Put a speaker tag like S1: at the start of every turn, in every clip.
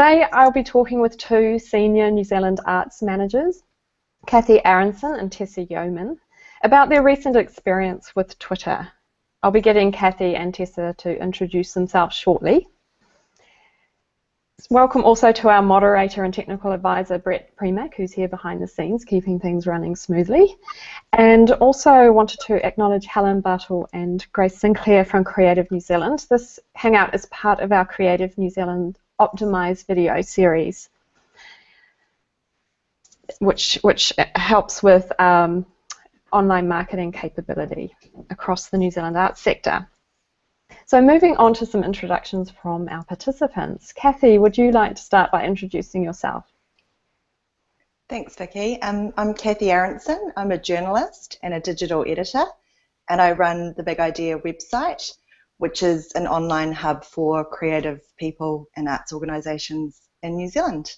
S1: Today I'll be talking with two senior New Zealand arts managers, Kathy Aronson and Tessa Yeoman, about their recent experience with Twitter. I'll be getting Kathy and Tessa to introduce themselves shortly. Welcome also to our moderator and technical advisor, Brett Premack, who's here behind the scenes, keeping things running smoothly. And also wanted to acknowledge Helen Bartle and Grace Sinclair from Creative New Zealand. This hangout is part of our Creative New Zealand Optimise video series, which helps with online marketing capability across the New Zealand arts sector. So moving on to some introductions from our participants. Kathy, would you like to start by introducing yourself?
S2: Thanks, Vicky. I'm Kathy Aronson. I'm a journalist and a digital editor, and I run the Big Idea website, which is an online hub for creative people and arts organisations in New Zealand.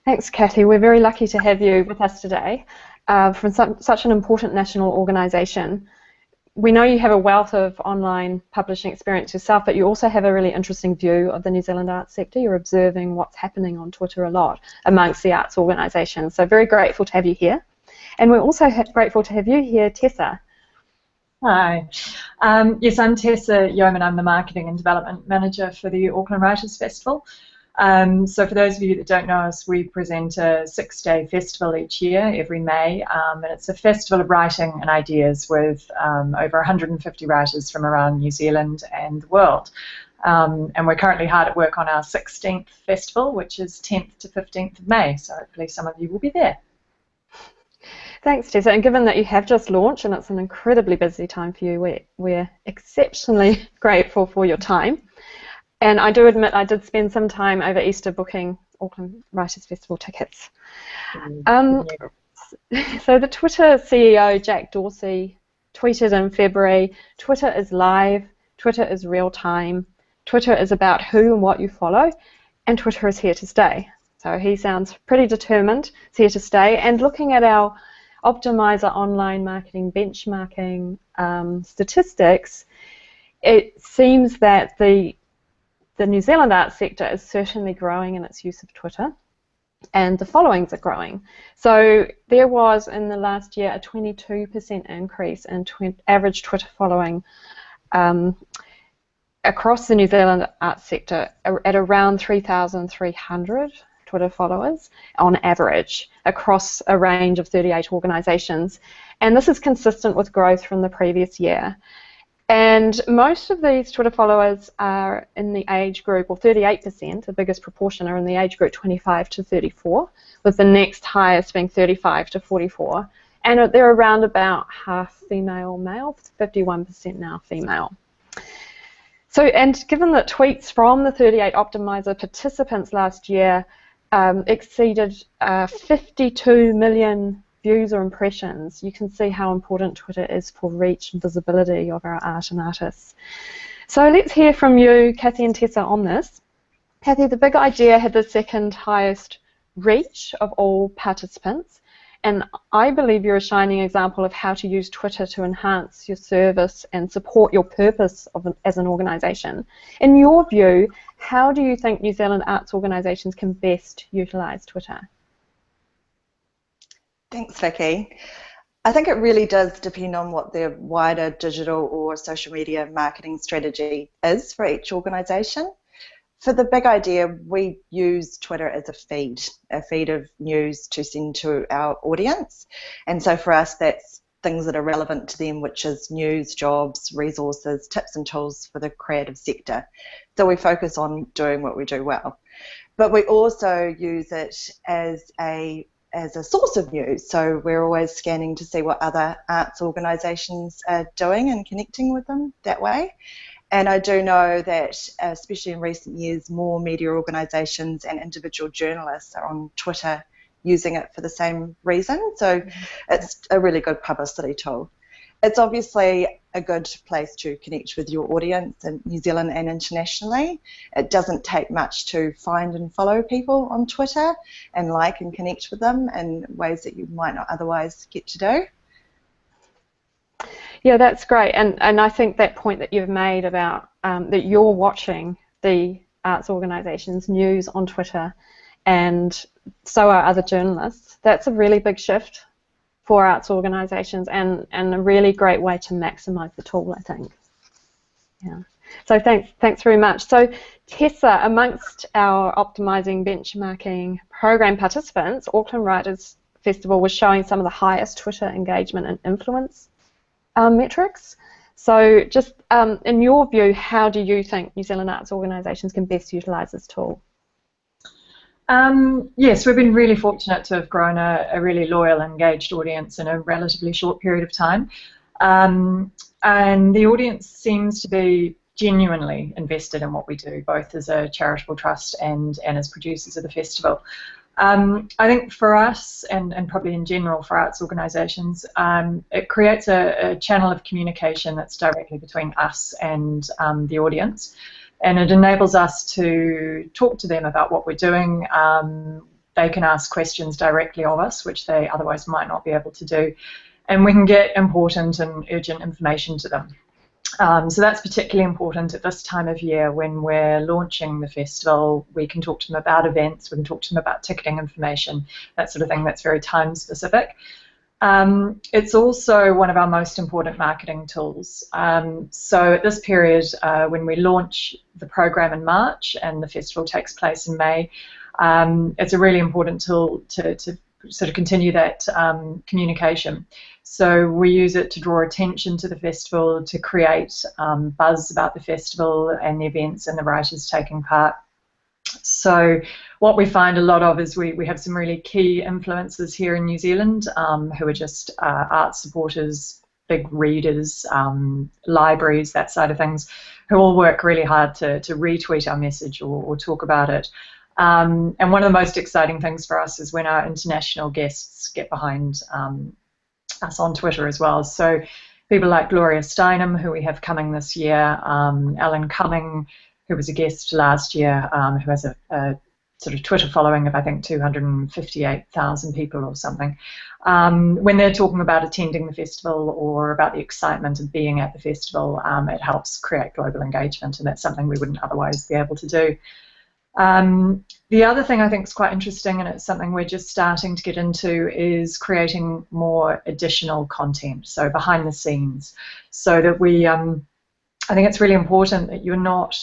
S1: Thanks, Kathy. We're very lucky to have you with us today from such an important national organisation. We know you have a wealth of online publishing experience yourself, but you also have a really interesting view of the New Zealand arts sector. You're observing what's happening on Twitter a lot amongst the arts organisations. So very grateful to have you here. And we're also grateful to have you here, Tessa.
S3: Hi. Yes, I'm Tessa Yeoman. I'm the Marketing and Development Manager for the Auckland Writers Festival. So for those of you that don't know us, we present a 6-day festival each year, every May, and it's a festival of writing and ideas with over 150 writers from around New Zealand and the world. And we're currently hard at work on our 16th festival, which is 10th to 15th of May, so hopefully some of you will be there.
S1: Thanks, Tessa. And given that you have just launched and it's an incredibly busy time for you, we're exceptionally grateful for your time. And I do admit I did spend some time over Easter booking Auckland Writers Festival tickets. So the Twitter CEO, Jack Dorsey, tweeted in February, "Twitter is live, Twitter is real time, Twitter is about who and what you follow, and Twitter is here to stay." So he sounds pretty determined. It's here to stay. And looking at our Optimizer online marketing benchmarking statistics, it seems that the New Zealand arts sector is certainly growing in its use of Twitter, and the followings are growing. So there was in the last year a 22% increase in average Twitter following across the New Zealand arts sector at around 3,300 Twitter followers on average across a range of 38 organisations. And this is consistent with growth from the previous year. And most of these Twitter followers are in the age group, or 38%, the biggest proportion are in the age group 25 to 34, with the next highest being 35 to 44. And they're around about half female, male, 51% now female. So, and given that tweets from the 38 Optimizer participants last year exceeded 52 million views or impressions, you can see how important Twitter is for reach and visibility of our art and artists. So let's hear from you, Kathy and Tessa, on this. Kathy, the Big Idea had the second highest reach of all participants, and I believe you're a shining example of how to use Twitter to enhance your service and support your purpose as an organisation. In your view, how do you think New Zealand arts organisations can best utilise Twitter?
S2: Thanks, Vicky. I think it really does depend on what their wider digital or social media marketing strategy is for each organisation. For the Big Idea, we use Twitter as a feed of news to send to our audience. And so for us, that's things that are relevant to them, which is news, jobs, resources, tips and tools for the creative sector. So we focus on doing what we do well. But we also use it as a source of news. So we're always scanning to see what other arts organisations are doing and connecting with them that way. And I do know that, especially in recent years, more media organisations and individual journalists are on Twitter using it for the same reason. So it's a really good publicity tool. It's obviously a good place to connect with your audience in New Zealand and internationally. It doesn't take much to find and follow people on Twitter and like and connect with them in ways that you might not otherwise get to do.
S1: Yeah, that's great, and I think that point that you've made about that you're watching the arts organisations news on Twitter, and so are other journalists. That's a really big shift for arts organisations, and a really great way to maximise the tool, I think. Yeah. So thanks very much. So Tessa, amongst our optimising benchmarking program participants, Auckland Writers Festival was showing some of the highest Twitter engagement and influence metrics. So just in your view, how do you think New Zealand arts organisations can best utilise this tool?
S3: Yes, we've been really fortunate to have grown a really loyal, engaged audience in a relatively short period of time. And the audience seems to be genuinely invested in what we do, both as a charitable trust and as producers of the festival. I think for us, and probably in general for arts organisations, it creates a channel of communication that's directly between us and the audience, and it enables us to talk to them about what we're doing. They can ask questions directly of us, which they otherwise might not be able to do, and we can get important and urgent information to them. So that's particularly important at this time of year when we're launching the festival. We can talk to them about events, we can talk to them about ticketing information, that sort of thing that's very time specific. It's also one of our most important marketing tools. So at this period, when we launch the program in March and the festival takes place in May, it's a really important tool to sort of continue that communication. So we use it to draw attention to the festival, to create buzz about the festival and the events and the writers taking part. So what we find a lot of is we have some really key influencers here in New Zealand who are just art supporters, big readers, libraries, that side of things, who all work really hard to retweet our message or talk about it. And one of the most exciting things for us is when our international guests get behind us on Twitter as well. So people like Gloria Steinem, who we have coming this year, Alan Cumming, who was a guest last year, who has a sort of Twitter following of I think 258,000 people or something. When they're talking about attending the festival or about the excitement of being at the festival, it helps create global engagement, and that's something we wouldn't otherwise be able to do. The other thing I think is quite interesting, and it's something we're just starting to get into, is creating more additional content, so behind the scenes, so that we, I think it's really important that you're not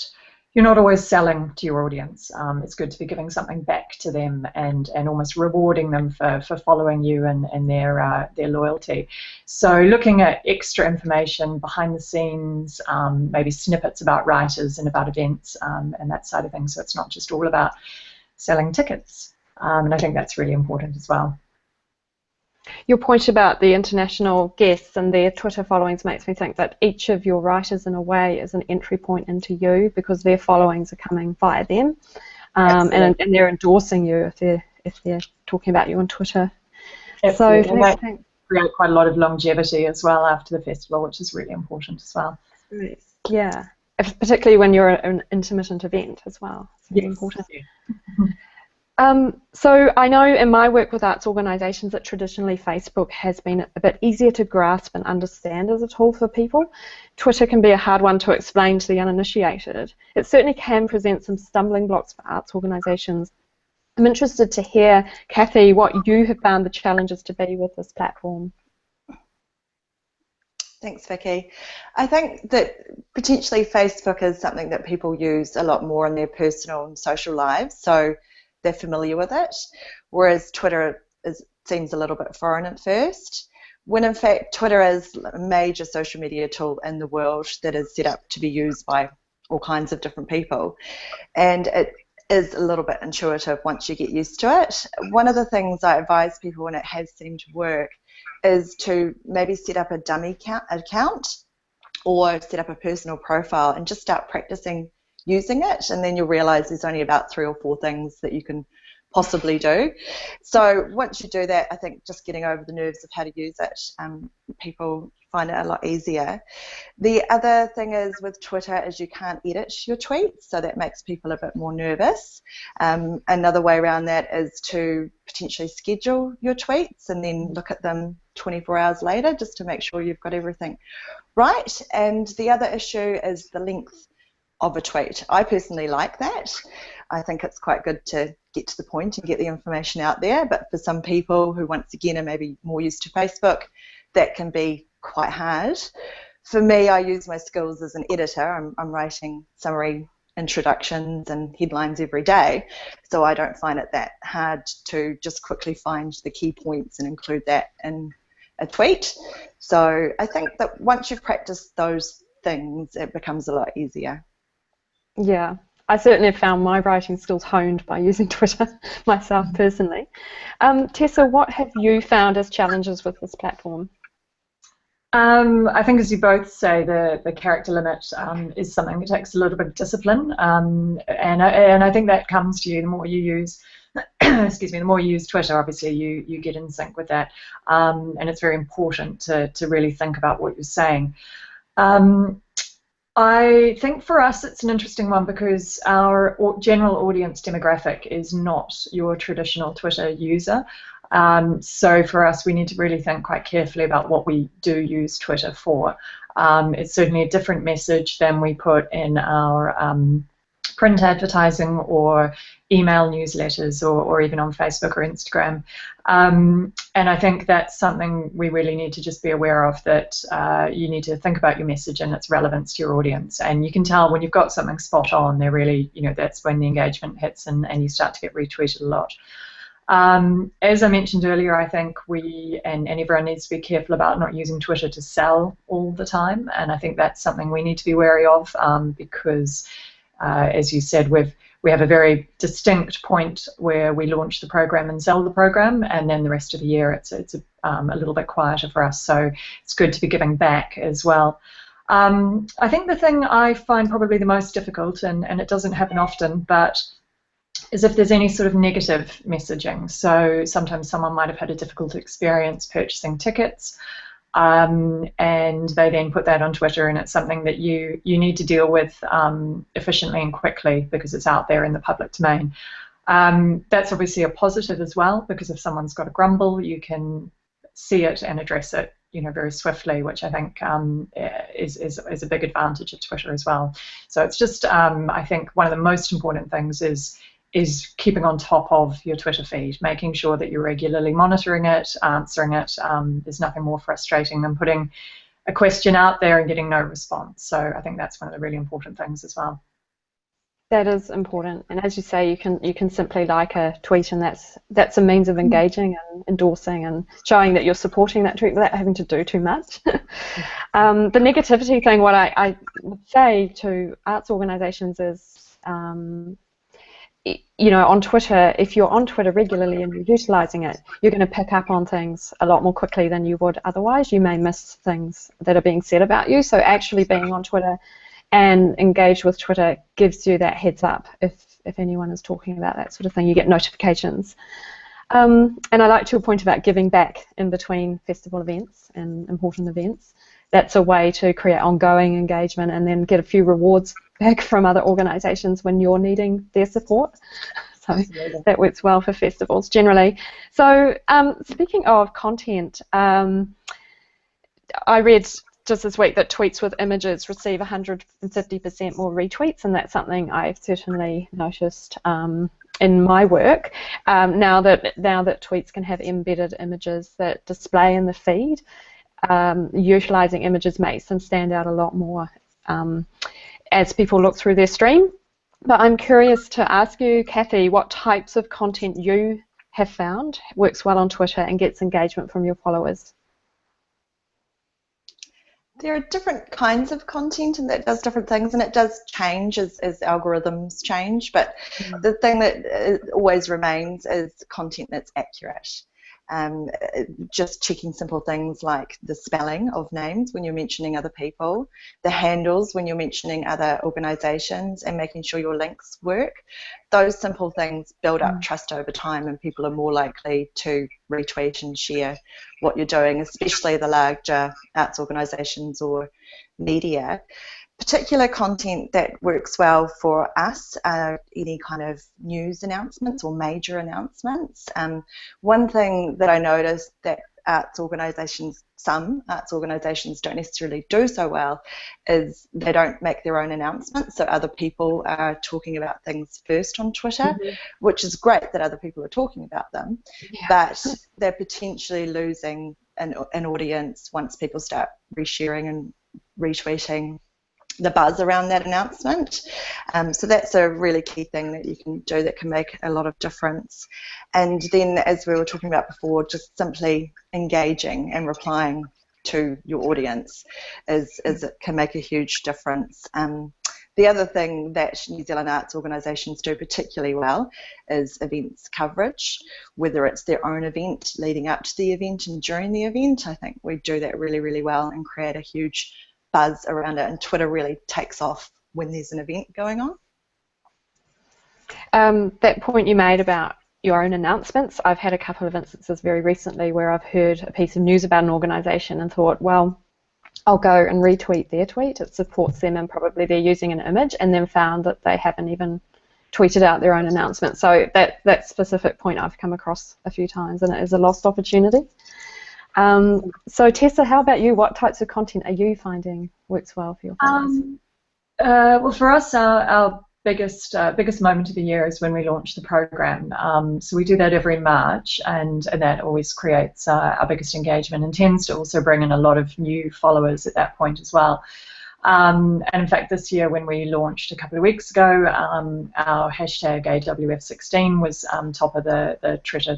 S3: always selling to your audience. It's good to be giving something back to them and almost rewarding them for following you and their loyalty. So looking at extra information behind the scenes, maybe snippets about writers and about events and that side of things, so it's not just all about selling tickets. And I think that's really important as well.
S1: Your point about the international guests and their Twitter followings makes me think that each of your writers, in a way, is an entry point into you, because their followings are coming via them, and they're endorsing you if they're talking about you on Twitter.
S3: Absolutely. So that create quite a lot of longevity as well after the festival, which is really important as well.
S1: Right. Yeah, particularly when you're an intermittent event as well. It's really important. Yeah. So I know in my work with arts organisations that traditionally Facebook has been a bit easier to grasp and understand as a tool for people. Twitter can be a hard one to explain to the uninitiated. It certainly can present some stumbling blocks for arts organisations. I'm interested to hear, Kathy, what you have found the challenges to be with this platform.
S2: Thanks, Vicky. I think that potentially Facebook is something that people use a lot more in their personal and social lives, so they're familiar with it, whereas Twitter seems a little bit foreign at first, when in fact Twitter is a major social media tool in the world that is set up to be used by all kinds of different people, and it is a little bit intuitive once you get used to it. One of the things I advise people, and it has seemed to work, is to maybe set up a dummy account or set up a personal profile and just start practicing using it, and then you'll realize there's only about 3 or 4 things that you can possibly do. So once you do that, I think just getting over the nerves of how to use it, people find it a lot easier. The other thing is with Twitter is you can't edit your tweets, so that makes people a bit more nervous. Another way around that is to potentially schedule your tweets and then look at them 24 hours later just to make sure you've got everything right. And the other issue is the length of a tweet. I personally like that. I think it's quite good to get to the point and get the information out there, but for some people who, once again, are maybe more used to Facebook, that can be quite hard. For me, I use my skills as an editor. I'm writing summary introductions and headlines every day, so I don't find it that hard to just quickly find the key points and include that in a tweet. So I think that once you've practiced those things, it becomes a lot easier.
S1: Yeah, I certainly have found my writing skills honed by using Twitter myself personally. Tessa, what have you found as challenges with this platform?
S3: I think, as you both say, the character limit is something that takes a little bit of discipline, and I think that comes to you the more you use, excuse me, the more you use Twitter. Obviously, you get in sync with that, and it's very important to really think about what you're saying. I think for us it's an interesting one because our general audience demographic is not your traditional Twitter user. So for us, we need to really think quite carefully about what we do use Twitter for. It's certainly a different message than we put in our print advertising or email newsletters or even on Facebook or Instagram. And I think that's something we really need to just be aware of, that you need to think about your message and its relevance to your audience. And you can tell when you've got something spot on, they're really, that's when the engagement hits and you start to get retweeted a lot. As I mentioned earlier, I think and everyone needs to be careful about not using Twitter to sell all the time, and I think that's something we need to be wary of because, as you said, we have a very distinct point where we launch the program and sell the program, and then the rest of the year it's a little bit quieter for us, so it's good to be giving back as well. I think the thing I find probably the most difficult, and it doesn't happen often, but is if there's any sort of negative messaging. So sometimes someone might have had a difficult experience purchasing tickets, and they then put that on Twitter, and it's something that you need to deal with efficiently and quickly because it's out there in the public domain. That's obviously a positive as well, because if someone's got a grumble, you can see it and address it very swiftly, which I think is a big advantage of Twitter as well. So it's just, I think one of the most important things is keeping on top of your Twitter feed, making sure that you're regularly monitoring it, answering it. There's nothing more frustrating than putting a question out there and getting no response. So I think that's one of the really important things as well.
S1: That is important, and as you say, you can simply like a tweet, and that's a means of engaging and endorsing and showing that you're supporting that tweet without having to do too much. The negativity thing, what I would say to arts organisations is, on Twitter, if you're on Twitter regularly and you're utilising it, you're going to pick up on things a lot more quickly than you would otherwise. You may miss things that are being said about you, so actually being on Twitter and engage with Twitter gives you that heads up if anyone is talking about that sort of thing. You get notifications. And I like your point about giving back in between festival events and important events. That's a way to create ongoing engagement and then get a few rewards back from other organisations when you're needing their support. So that works well for festivals generally. So speaking of content, I read just this week that tweets with images receive 150% more retweets, and that's something I've certainly noticed in my work. Now that tweets can have embedded images that display in the feed, utilising images makes them stand out a lot more as people look through their stream. But I'm curious to ask you, Kathy, what types of content you have found works well on Twitter and gets engagement from your followers?
S2: There are different kinds of content, and that does different things, and it does change as algorithms change, but the thing that always remains is content that's accurate. Just checking simple things like the spelling of names when you're mentioning other people, the handles when you're mentioning other organisations, and making sure your links work. Those simple things build up trust over time, and people are more likely to retweet and share what you're doing, especially the larger arts organisations or media. Particular content that works well for us are any kind of news announcements or major announcements. One thing that I noticed that some arts organisations don't necessarily do so well is they don't make their own announcements, so other people are talking about things first on Twitter, which is great that other people are talking about them, but they're potentially losing an audience once people start resharing and retweeting the buzz around that announcement. So that's a really key thing that you can do that can make a lot of difference. And then, as we were talking about before, just simply engaging and replying to your audience is it can make a huge difference. The other thing that New Zealand arts organisations do particularly well is events coverage, whether it's their own event leading up to the event and during the event. I think we do that really, really well and create a huge buzz around it, and Twitter really takes off when there's an event going on.
S1: That point you made about your own announcements, I've had a couple of instances very recently where I've heard a piece of news about an organisation and thought, well, I'll go and retweet their tweet, it supports them and probably they're using an image, and then found that they haven't even tweeted out their own announcement. So that specific point I've come across a few times, and it is a lost opportunity. So Tessa, how about you? What types of content are you finding works well for your followers?
S3: Well, for us, our biggest moment of the year is when we launch the program. So we do that every March, and that always creates our biggest engagement and tends to also bring in a lot of new followers at that point as well. And in fact, this year when we launched a couple of weeks ago, our hashtag AWF16 was top of the Twitter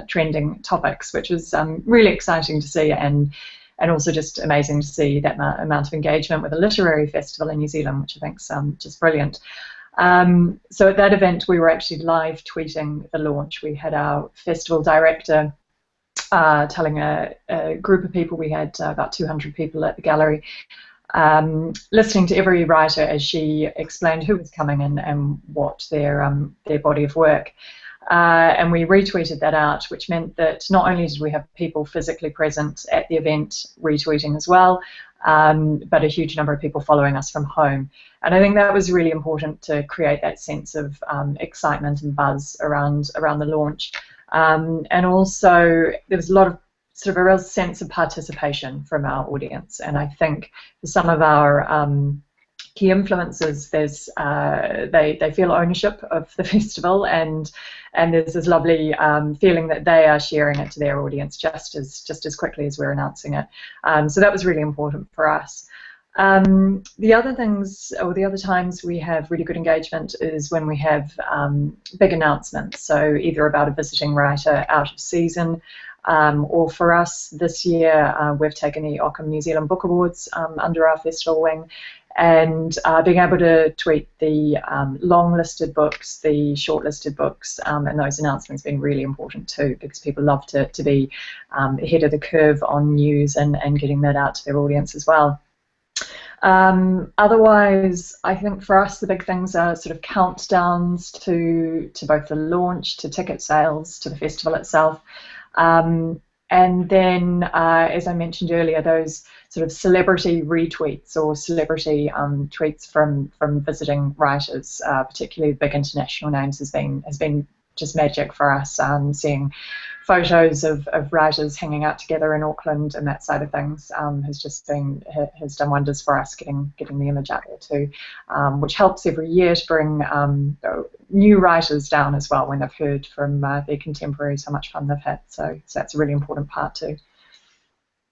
S3: trending topics, which was really exciting to see, and also just amazing to see that amount of engagement with a literary festival in New Zealand, which I think is just brilliant. So at that event, we were actually live tweeting the launch. We had our festival director telling a group of people, we had about 200 people at the gallery, listening to every writer as she explained who was coming and what their body of work. And we retweeted that out, which meant that not only did we have people physically present at the event retweeting as well, but a huge number of people following us from home. And I think that was really important to create that sense of excitement and buzz around the launch. And also there was a lot of sort of a real sense of participation from our audience. And I think for some of our key influencers, they feel ownership of the festival, and there's this lovely feeling that they are sharing it to their audience just as quickly as we're announcing it. So that was really important for us. The other things, or the other times we have really good engagement, is when we have big announcements. So either about a visiting writer out of season, or for us this year, we've taken the Ockham New Zealand Book Awards under our festival wing, and being able to tweet the long-listed books, the short-listed books, and those announcements being really important too, because people love to be ahead of the curve on news and getting that out to their audience as well. Otherwise, I think for us the big things are sort of countdowns to both the launch, to ticket sales, to the festival itself. And then, as I mentioned earlier, those sort of celebrity retweets or celebrity tweets from visiting writers, particularly big international names, has been just magic for us. Seeing photos of writers hanging out together in Auckland and that side of things has done wonders for us, getting the image out there too, which helps every year to bring new writers down as well when they've heard from their contemporaries how much fun they've had. So that's a really important part too.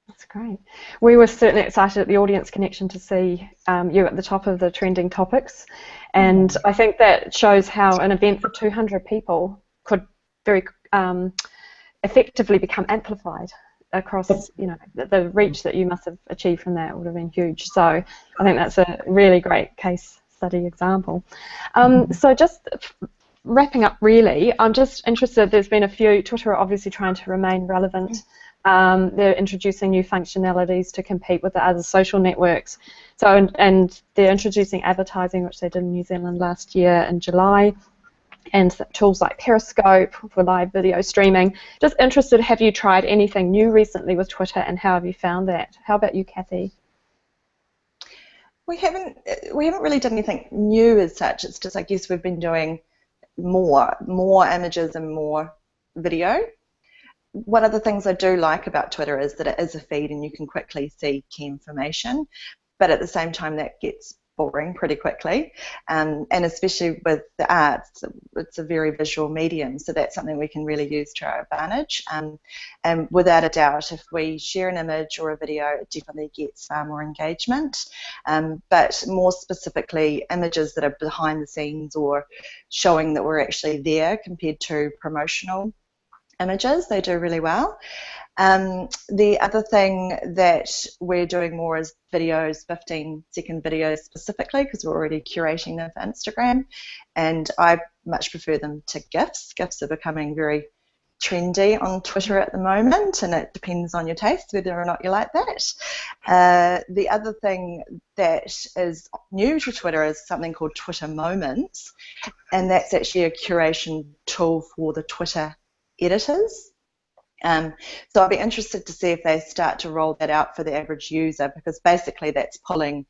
S1: That's great. We were certainly excited at the Audience Connection to see you at the top of the trending topics, and I think that shows how an event for 200 people could very effectively become amplified across, the reach that you must have achieved from that would have been huge. So I think that's a really great case study example. So just wrapping up really, I'm just interested, there's been a few, Twitter are obviously trying to remain relevant. They're introducing new functionalities to compete with the other social networks. So, and they're introducing advertising, which they did in New Zealand last year in July, and tools like Periscope for live video streaming. Just interested, have you tried anything new recently with Twitter, and how have you found that? How about you, Kathy?
S2: We haven't really done anything new as such. It's just, I guess, we've been doing more images and more video. one of the things I do like about Twitter is that it is a feed and you can quickly see key information, but at the same time that gets boring pretty quickly, and especially with the arts, it's a very visual medium, so that's something we can really use to our advantage. And without a doubt, if we share an image or a video, it definitely gets far more engagement. But more specifically, images that are behind the scenes or showing that we're actually there compared to promotional images, they do really well. The other thing that we're doing more is videos, 15-second videos specifically, because we're already curating them for Instagram, and I much prefer them to GIFs. GIFs are becoming very trendy on Twitter at the moment, and it depends on your taste whether or not you like that. The other thing that is new to Twitter is something called Twitter Moments, and that's actually a curation tool for the Twitter editors. So I'll be interested to see if they start to roll that out for the average user, because basically that's pulling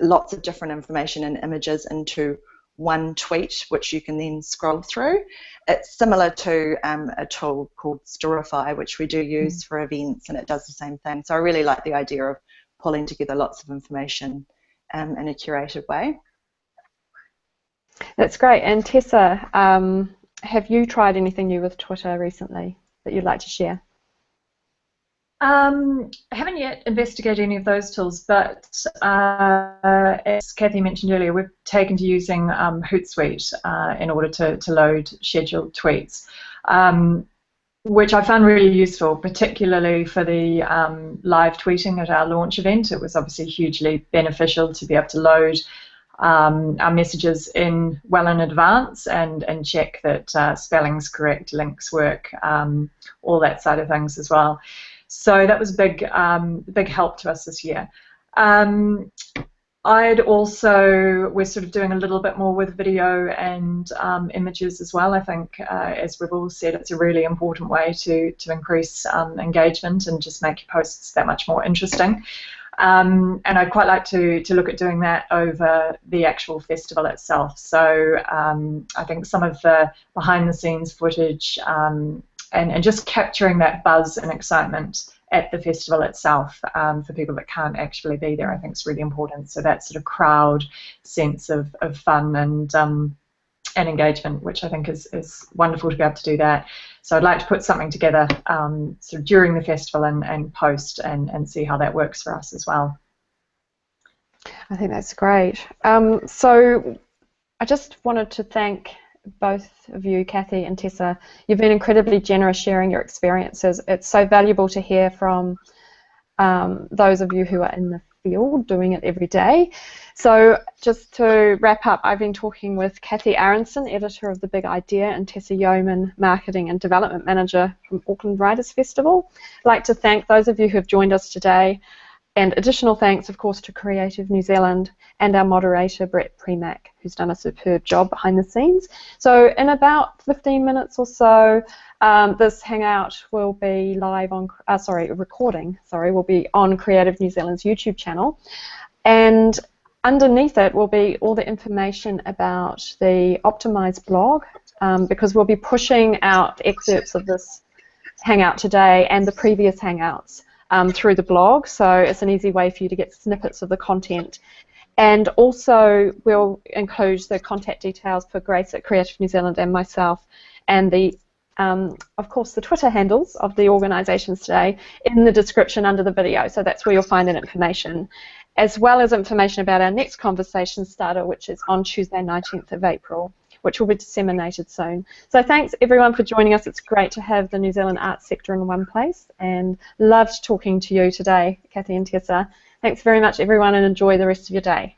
S2: lots of different information and images into one tweet, which you can then scroll through. It's similar to a tool called Storify, which we do use for events, and it does the same thing. So I really like the idea of pulling together lots of information in a curated way.
S1: That's great. And Tessa, have you tried anything new with Twitter recently that you'd like to share?
S3: I haven't yet investigated any of those tools, but as Kathy mentioned earlier, we've taken to using Hootsuite in order to load scheduled tweets, which I found really useful, particularly for the live tweeting at our launch event. It was obviously hugely beneficial to be able to load our messages well in advance and check that spelling's correct, links work, all that side of things as well. So that was a big help to us this year. We're sort of doing a little bit more with video and images as well. I think, as we've all said, it's a really important way to increase engagement and just make your posts that much more interesting. And I'd quite like to look at doing that over the actual festival itself. So I think some of the behind-the-scenes footage and just capturing that buzz and excitement at the festival itself for people that can't actually be there, I think is really important. So that sort of crowd sense of fun and engagement, which I think is wonderful to be able to do that. So I'd like to put something together sort of during the festival and post and see how that works for us as well.
S1: I think that's great. So I just wanted to thank both of you, Kathy and Tessa. You've been incredibly generous sharing your experiences. It's so valuable to hear from those of you who are in the field doing it every day. So just to wrap up, I've been talking with Kathy Aronson, editor of The Big Idea, and Tessa Yeoman, Marketing and Development Manager from Auckland Writers Festival. I'd like to thank those of you who have joined us today, and additional thanks, of course, to Creative New Zealand and our moderator, Brett Premack, who's done a superb job behind the scenes. So in about 15 minutes or so, this hangout will be live on, recording will be on Creative New Zealand's YouTube channel. And underneath it will be all the information about the Optimise blog, because we'll be pushing out excerpts of this hangout today and the previous hangouts through the blog, so it's an easy way for you to get snippets of the content. And also we'll include the contact details for Grace at Creative New Zealand and myself, and the of course the Twitter handles of the organisations today in the description under the video, so that's where you'll find that information, as well as information about our next conversation starter, which is on Tuesday 19th of April, which will be disseminated soon. So thanks everyone for joining us. It's great to have the New Zealand arts sector in one place, and loved talking to you today, Kathy and Tessa. Thanks very much everyone, and enjoy the rest of your day.